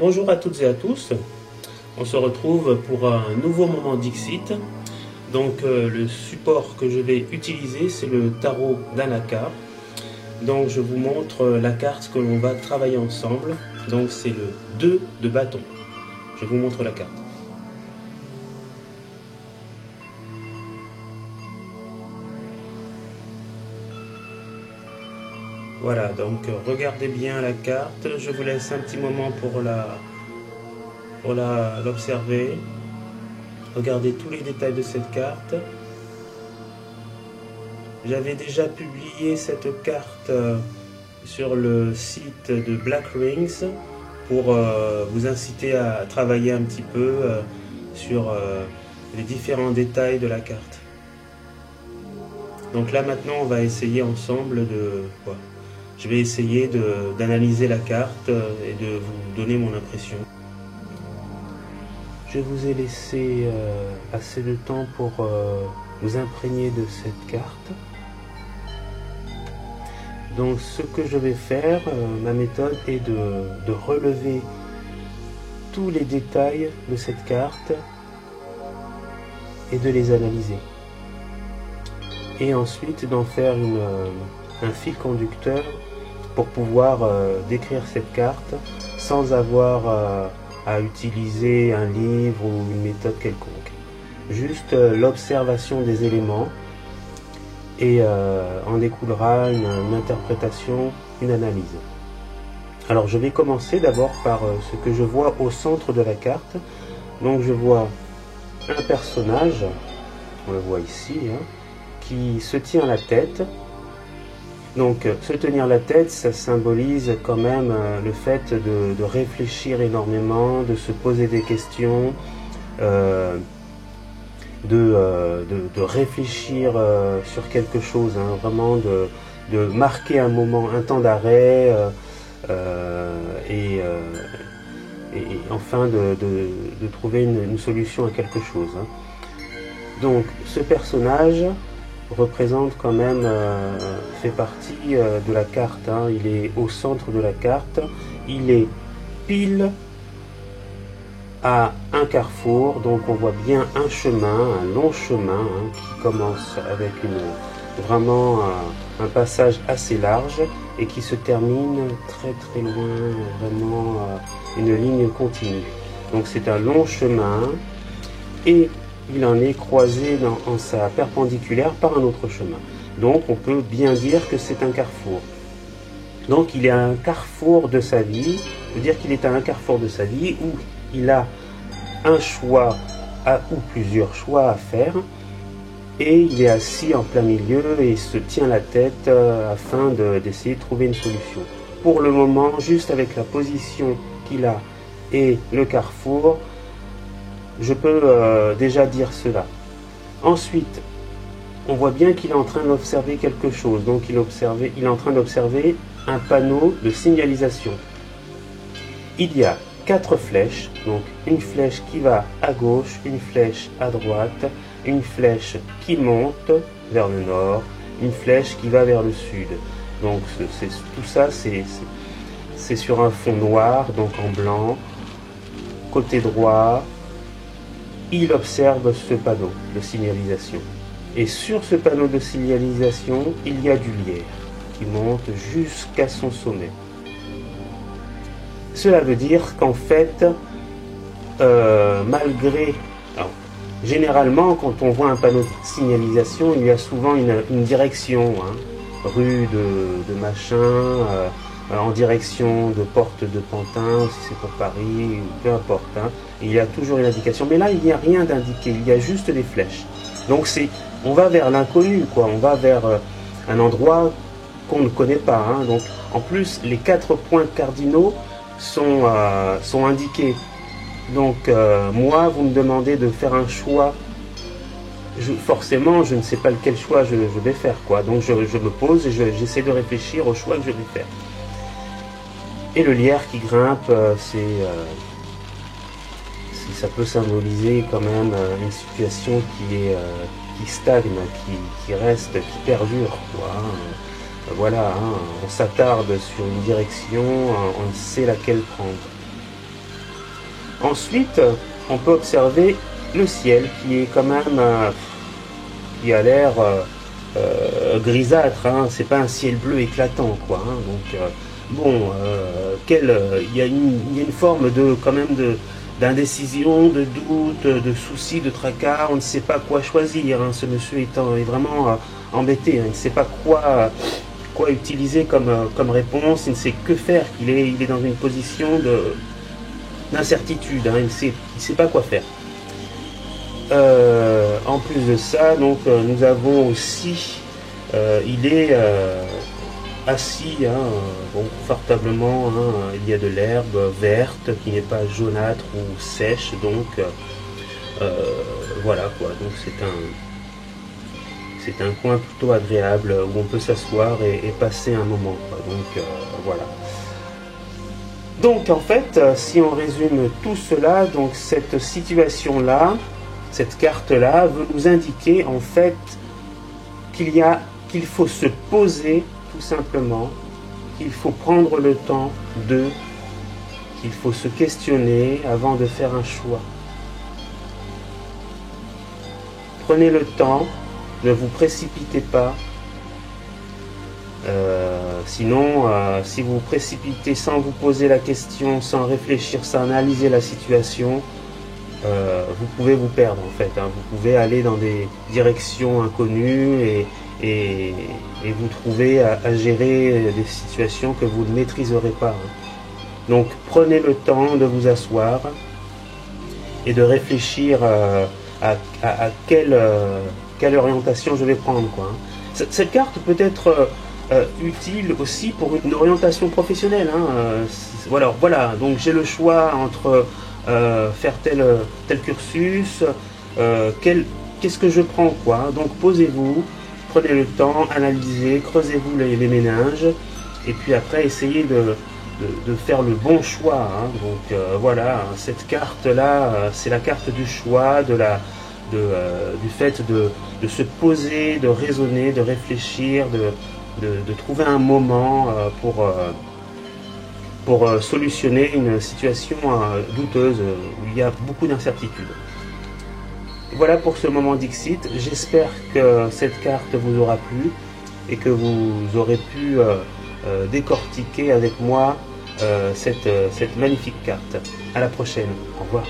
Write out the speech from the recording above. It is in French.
Bonjour à toutes et à tous, on se retrouve pour un nouveau moment Dixit. Donc le support que je vais utiliser, c'est le tarot d'Anaka. Donc je vous montre la carte que l'on va travailler ensemble. Donc c'est le 2 de bâton. Je vous montre la carte. Voilà, donc regardez bien la carte. Je vous laisse un petit moment pour l'observer. Regardez tous les détails de cette carte. J'avais déjà publié cette carte sur le site de Black Rings pour vous inciter à travailler un petit peu sur les différents détails de la carte. Donc là maintenant on va essayer ensemble de... Je vais essayer d'analyser la carte et de vous donner mon impression. Je vous ai laissé assez de temps pour vous imprégner de cette carte. Donc ce que je vais faire, ma méthode est de relever tous les détails de cette carte et de les analyser. Et ensuite d'en faire un fil conducteur pour pouvoir décrire cette carte sans avoir à utiliser un livre ou une méthode quelconque. Juste l'observation des éléments et en découlera une interprétation, une analyse. Alors je vais commencer d'abord par ce que je vois au centre de la carte. Donc je vois un personnage, on le voit ici, qui se tient la tête. Donc se tenir la tête, ça symbolise quand même le fait de réfléchir énormément, de se poser des questions, de réfléchir sur quelque chose, vraiment de marquer un moment, un temps d'arrêt et enfin de trouver une solution à quelque chose. Donc ce personnage représente quand même, fait partie de la carte, il est au centre de la carte, il est pile à un carrefour, donc on voit bien un chemin, un long chemin qui commence avec vraiment un passage assez large et qui se termine très très loin, vraiment une ligne continue. Donc c'est un long chemin et il en est croisé en sa perpendiculaire par un autre chemin. Donc on peut bien dire que c'est un carrefour. Donc il est à un carrefour de sa vie, je veux dire qu'il est à un carrefour de sa vie où il a un choix ou plusieurs choix à faire et il est assis en plein milieu et il se tient la tête afin d'essayer de trouver une solution. Pour le moment, juste avec la position qu'il a et le carrefour, je peux déjà dire cela. Ensuite, on voit bien qu'il est en train d'observer quelque chose. Donc il est en train d'observer un panneau de signalisation. Il y a 4 flèches, donc une flèche qui va à gauche, une flèche à droite, une flèche qui monte vers le nord, une flèche qui va vers le sud. Donc tout ça, c'est sur un fond noir, donc en blanc. Côté droit, il observe ce panneau de signalisation. Et sur ce panneau de signalisation, il y a du lierre qui monte jusqu'à son sommet. Cela veut dire qu'en fait, malgré... Alors, généralement, quand on voit un panneau de signalisation, il y a souvent une direction, rue de machin, en direction de Porte de Pantin, si c'est pour Paris, peu importe. Il y a toujours une indication. Mais là, il n'y a rien d'indiqué, il y a juste des flèches. Donc on va vers l'inconnu, on va vers un endroit qu'on ne connaît pas. Donc, en plus, les 4 points cardinaux sont indiqués. Donc moi, vous me demandez de faire un choix, forcément je ne sais pas lequel choix je vais faire, donc je me pose et j'essaie de réfléchir au choix que je vais faire. Et le lierre qui grimpe, ça peut symboliser quand même une situation qui stagne, qui reste, qui perdure, Voilà, on s'attarde sur une direction, on ne sait laquelle prendre. Ensuite, on peut observer le ciel qui est quand même, qui a l'air grisâtre, hein. C'est pas un ciel bleu éclatant, quoi, hein. Donc bon, il y a une forme de quand même d'indécision, de doute, de souci, de tracas. On ne sait pas quoi choisir, hein. Ce monsieur est vraiment embêté, hein. Il ne sait pas quoi utiliser comme réponse. Il ne sait que faire. Il est dans une position d'incertitude, hein. Il sait pas quoi faire. En plus de ça, donc nous avons aussi, il est assis, hein, bon, confortablement, hein. Il y a de l'herbe verte qui n'est pas jaunâtre ou sèche, donc voilà quoi. Donc c'est un coin plutôt agréable où on peut s'asseoir et passer un moment, quoi. Donc voilà. Donc en fait, si on résume tout cela, donc cette situation-là, cette carte-là veut nous indiquer en fait qu'il faut se poser tout simplement, qu'il faut prendre le temps qu'il faut se questionner avant de faire un choix. Prenez le temps, ne vous précipitez pas. Sinon, si vous vous précipitez sans vous poser la question, sans réfléchir, sans analyser la situation, vous pouvez vous perdre en fait, hein. Vous pouvez aller dans des directions inconnues et vous trouver à gérer des situations que vous ne maîtriserez pas, hein. Donc prenez le temps de vous asseoir et de réfléchir à quelle orientation je vais prendre, quoi, hein. Cette carte peut être utile aussi pour une orientation professionnelle, hein. Voilà, donc j'ai le choix entre faire tel cursus, qu'est-ce que je prends, quoi. Donc posez-vous, prenez le temps, analysez, creusez-vous les méninges, et puis après essayez de faire le bon choix, hein. Donc voilà, cette carte-là, c'est la carte du choix, du fait de se poser, de raisonner, de réfléchir, de trouver un moment pour solutionner une situation douteuse où il y a beaucoup d'incertitudes. Voilà pour ce moment Dixit. J'espère que cette carte vous aura plu et que vous aurez pu décortiquer avec moi cette magnifique carte. À la prochaine. Au revoir.